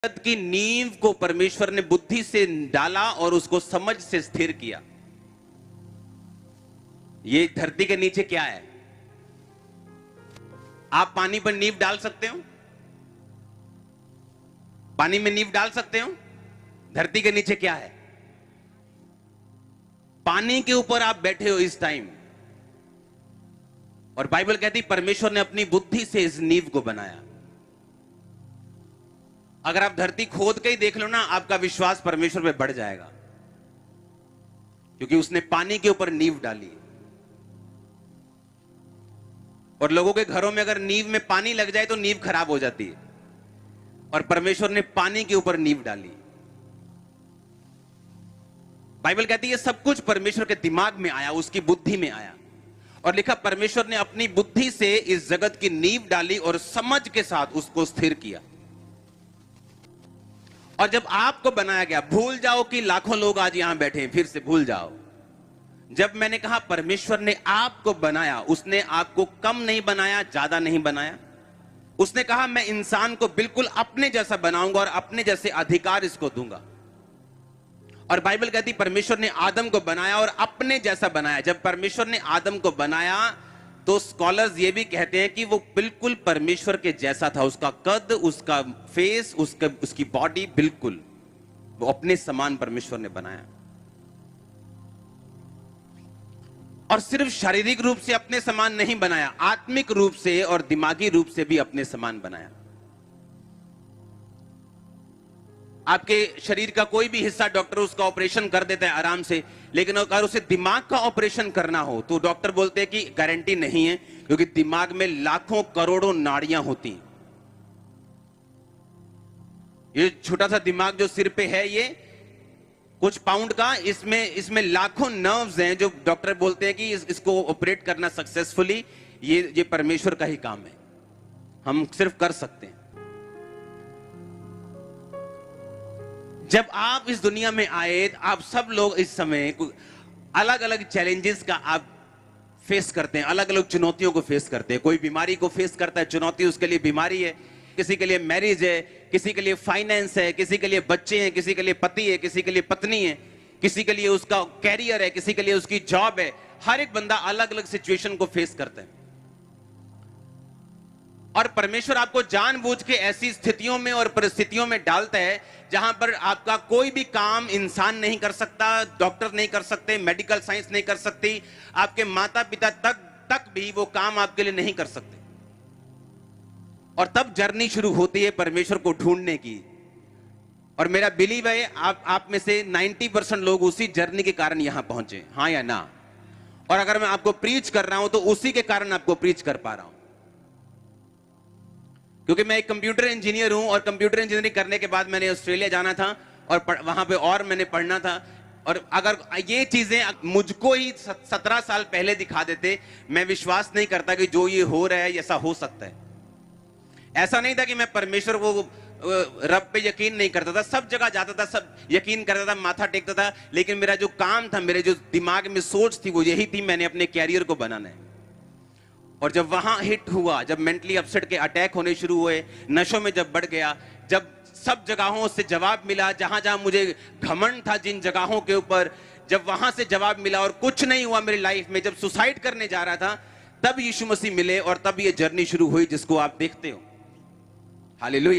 जगत की नींव को परमेश्वर ने बुद्धि से डाला और उसको समझ से स्थिर किया। ये धरती के नीचे क्या है? आप पानी पर नींव डाल सकते हो? पानी में नींव डाल सकते हो? धरती के नीचे क्या है? पानी के ऊपर आप बैठे हो इस टाइम, और बाइबल कहती परमेश्वर ने अपनी बुद्धि से इस नींव को बनाया। अगर आप धरती खोद के ही देख लो ना, आपका विश्वास परमेश्वर पे बढ़ जाएगा, क्योंकि उसने पानी के ऊपर नींव डाली। और लोगों के घरों में अगर नींव में पानी लग जाए तो नींव खराब हो जाती है, और परमेश्वर ने पानी के ऊपर नींव डाली। बाइबल कहती है सब कुछ परमेश्वर के दिमाग में आया, उसकी बुद्धि में आया, और लिखा परमेश्वर ने अपनी बुद्धि से इस जगत की नींव डाली और समझ के साथ उसको स्थिर किया। और जब आपको बनाया गया, भूल जाओ कि लाखों लोग आज यहां बैठे हैं, फिर से भूल जाओ। जब मैंने कहा परमेश्वर ने आपको बनाया, उसने आपको कम नहीं बनाया, ज्यादा नहीं बनाया। उसने कहा मैं इंसान को बिल्कुल अपने जैसा बनाऊंगा और अपने जैसे अधिकार इसको दूंगा। और बाइबल कहती परमेश्वर ने आदम को बनाया और अपने जैसा बनाया। जब परमेश्वर ने आदम को बनाया तो स्कॉलर्स ये भी कहते हैं कि वो बिल्कुल परमेश्वर के जैसा था। उसका कद, उसका फेस, उसकी बॉडी, बिल्कुल वो अपने समान परमेश्वर ने बनाया। और सिर्फ शारीरिक रूप से अपने समान नहीं बनाया, आत्मिक रूप से और दिमागी रूप से भी अपने समान बनाया। आपके शरीर का कोई भी हिस्सा डॉक्टर उसका ऑपरेशन कर देता है आराम से, लेकिन अगर उसे दिमाग का ऑपरेशन करना हो तो डॉक्टर बोलते हैं कि गारंटी नहीं है, क्योंकि दिमाग में लाखों करोड़ों नाड़ियां होती हैं। ये छोटा सा दिमाग जो सिर पे है, ये कुछ पाउंड का, इसमें लाखों नर्व्स हैं, जो डॉक्टर बोलते हैं कि इसको ऑपरेट करना सक्सेसफुली ये परमेश्वर का ही काम है, हम सिर्फ कर सकते हैं। जब आप इस दुनिया में आए, आप सब लोग इस समय अलग अलग चैलेंजेस का आप फेस करते हैं, अलग अलग चुनौतियों को फेस करते हैं। कोई बीमारी को फेस करता है, चुनौती उसके लिए बीमारी है। किसी के लिए मैरिज है, किसी के लिए फाइनेंस है, किसी के लिए बच्चे हैं, किसी के लिए पति है, किसी के लिए पत्नी है, किसी के लिए उसका कैरियर है, किसी के लिए उसकी जॉब है। हर एक बंदा अलग अलग सिचुएशन को फेस करता है, और परमेश्वर आपको जानबूझ के ऐसी स्थितियों में और परिस्थितियों में डालता है जहां पर आपका कोई भी काम इंसान नहीं कर सकता, डॉक्टर नहीं कर सकते, मेडिकल साइंस नहीं कर सकती, आपके माता पिता तक भी वो काम आपके लिए नहीं कर सकते। और तब जर्नी शुरू होती है परमेश्वर को ढूंढने की। और मेरा बिलीव है आप में से 90% लोग उसी जर्नी के कारण यहां पहुंचे, हाँ या ना? और अगर मैं आपको प्रीच कर रहा हूं तो उसी के कारण आपको प्रीच कर पा रहा हूं, क्योंकि मैं एक कंप्यूटर इंजीनियर हूं, और कंप्यूटर इंजीनियरिंग करने के बाद मैंने ऑस्ट्रेलिया जाना था और वहां पे और मैंने पढ़ना था। और अगर ये चीजें मुझको ही 17 साल पहले दिखा देते, मैं विश्वास नहीं करता कि जो ये हो रहा है ऐसा हो सकता है। ऐसा नहीं था कि मैं परमेश्वर को रब पे यकीन नहीं करता था, सब जगह जाता था, सब यकीन करता था, माथा टेकता था, लेकिन मेरा जो काम था, मेरे जो दिमाग में सोच थी, वो यही थी, मैंने अपने कैरियर को बनाना है। और जब वहां हिट हुआ, जब मेंटली अपसेट के अटैक होने शुरू हुए, नशों में जब बढ़ गया, जब सब जगहों से जवाब मिला, जहां जहां मुझे घमंड था जिन जगहों के ऊपर, जब वहां से जवाब मिला और कुछ नहीं हुआ मेरी लाइफ में, जब सुसाइड करने जा रहा था, तब यीशु मसीह मिले और तब ये जर्नी शुरू हुई जिसको आप देखते हो। हालेलुया।